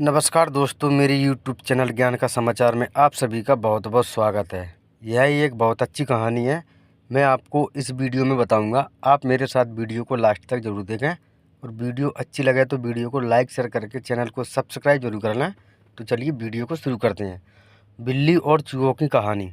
नमस्कार दोस्तों, मेरे यूट्यूब चैनल ज्ञान का समाचार में आप सभी का बहुत बहुत स्वागत है। यह एक बहुत अच्छी कहानी है। मैं आपको इस वीडियो में बताऊंगा। आप मेरे साथ वीडियो को लास्ट तक जरूर देखें और वीडियो अच्छी लगे तो वीडियो को लाइक शेयर करके चैनल को सब्सक्राइब जरूर कर लें। तो चलिए वीडियो को शुरू करते हैं। बिल्ली और चूहों की कहानी।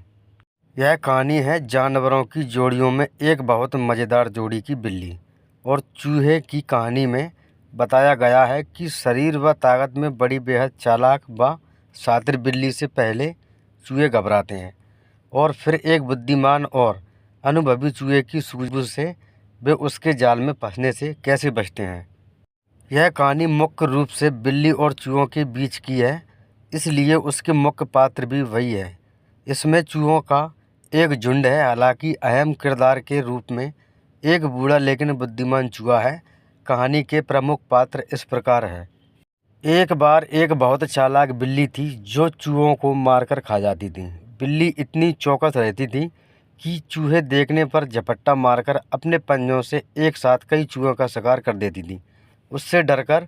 यह कहानी है जानवरों की जोड़ियों में एक बहुत मज़ेदार जोड़ी की बिल्ली और चूहे की कहानी में बताया गया है कि शरीर व ताकत में बड़ी बेहद चालाक व शातिर बिल्ली से पहले चूहे घबराते हैं और फिर एक बुद्धिमान और अनुभवी चूहे की सूझबूझ से वे उसके जाल में फंसने से कैसे बचते हैं। यह कहानी मुख्य रूप से बिल्ली और चूहों के बीच की है, इसलिए उसके मुख्य पात्र भी वही है। इसमें चूहों का एक झुंड है, हालांकि अहम किरदार के रूप में एक बूढ़ा लेकिन बुद्धिमान चूहा है। कहानी के प्रमुख पात्र इस प्रकार है। एक बार एक बहुत चालाक बिल्ली थी जो चूहों को मारकर खा जाती थी। बिल्ली इतनी चौकस रहती थी कि चूहे देखने पर झपट्टा मारकर अपने पंजों से एक साथ कई चूहों का शिकार कर देती थी। उससे डरकर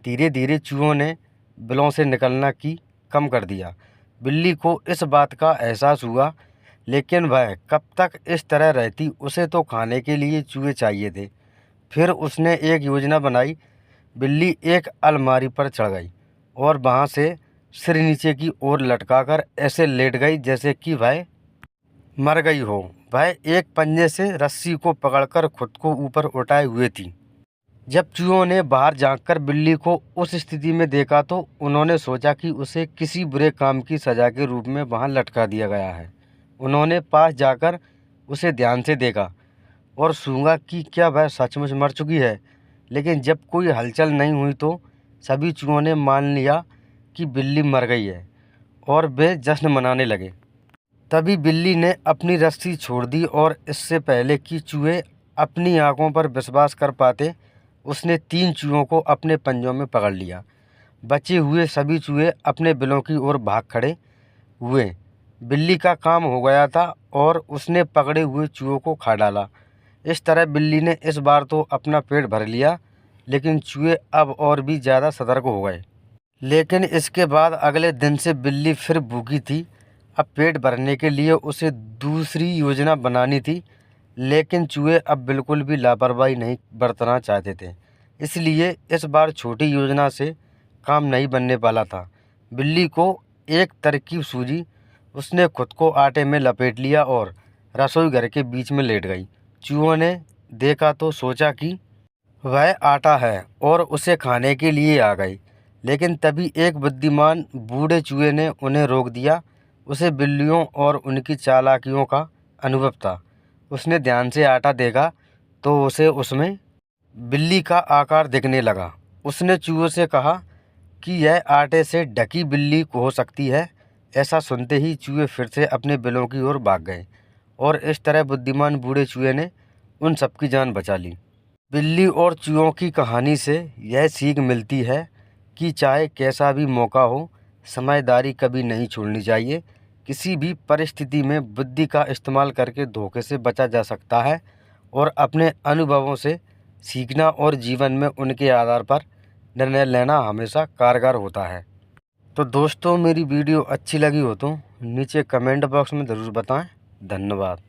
धीरे धीरे चूहों ने बिलों से निकलना की कम कर दिया। बिल्ली को इस बात का एहसास हुआ, लेकिन वह कब तक इस तरह रहती, उसे तो खाने के लिए चूहे चाहिए थे। फिर उसने एक योजना बनाई। बिल्ली एक अलमारी पर चढ़ गई और वहाँ से सिर नीचे की ओर लटकाकर ऐसे लेट गई जैसे कि वह मर गई हो। वह एक पंजे से रस्सी को पकड़कर खुद को ऊपर उठाए हुए थी। जब चूहों ने बाहर झांककर बिल्ली को उस स्थिति में देखा तो उन्होंने सोचा कि उसे किसी बुरे काम की सजा के रूप में वहां लटका दिया गया है। उन्होंने पास जाकर उसे ध्यान से देखा और सूंघा कि क्या वह सचमुच मर चुकी है। लेकिन जब कोई हलचल नहीं हुई तो सभी चूहों ने मान लिया कि बिल्ली मर गई है और वे जश्न मनाने लगे। तभी बिल्ली ने अपनी रस्सी छोड़ दी और इससे पहले कि चूहे अपनी आंखों पर विश्वास कर पाते, उसने 3 चूहों को अपने पंजों में पकड़ लिया। बचे हुए सभी चूहे अपने बिलों की ओर भाग खड़े हुए। बिल्ली का काम हो गया था और उसने पकड़े हुए चूहों को खा डाला। इस तरह बिल्ली ने इस बार तो अपना पेट भर लिया, लेकिन चूहे अब और भी ज़्यादा सतर्क हो गए। लेकिन इसके बाद अगले दिन से बिल्ली फिर भूखी थी। अब पेट भरने के लिए उसे दूसरी योजना बनानी थी, लेकिन चूहे अब बिल्कुल भी लापरवाही नहीं बरतना चाहते थे। इसलिए इस बार छोटी योजना से काम नहीं बनने वाला था। बिल्ली को एक तरकीब सूझी। उसने खुद को आटे में लपेट लिया और रसोई घर के बीच में लेट गई। चूहों ने देखा तो सोचा कि वह आटा है और उसे खाने के लिए आ गई। लेकिन तभी एक बुद्धिमान बूढ़े चूहे ने उन्हें रोक दिया। उसे बिल्लियों और उनकी चालाकियों का अनुभव था। उसने ध्यान से आटा देखा तो उसे उसमें बिल्ली का आकार दिखने लगा। उसने चूहों से कहा कि यह आटे से ढकी बिल्ली हो सकती है। ऐसा सुनते ही चूहे फिर से अपने बिलों की ओर भाग गए और इस तरह बुद्धिमान बूढ़े चूहे ने उन सबकी जान बचा ली। बिल्ली और चूहों की कहानी से यह सीख मिलती है कि चाहे कैसा भी मौका हो, समझदारी कभी नहीं छोड़नी चाहिए। किसी भी परिस्थिति में बुद्धि का इस्तेमाल करके धोखे से बचा जा सकता है और अपने अनुभवों से सीखना और जीवन में उनके आधार पर निर्णय लेना हमेशा कारगर होता है। तो दोस्तों, मेरी वीडियो अच्छी लगी हो तो नीचे कमेंट बॉक्स में ज़रूर बताएं। धन्यवाद।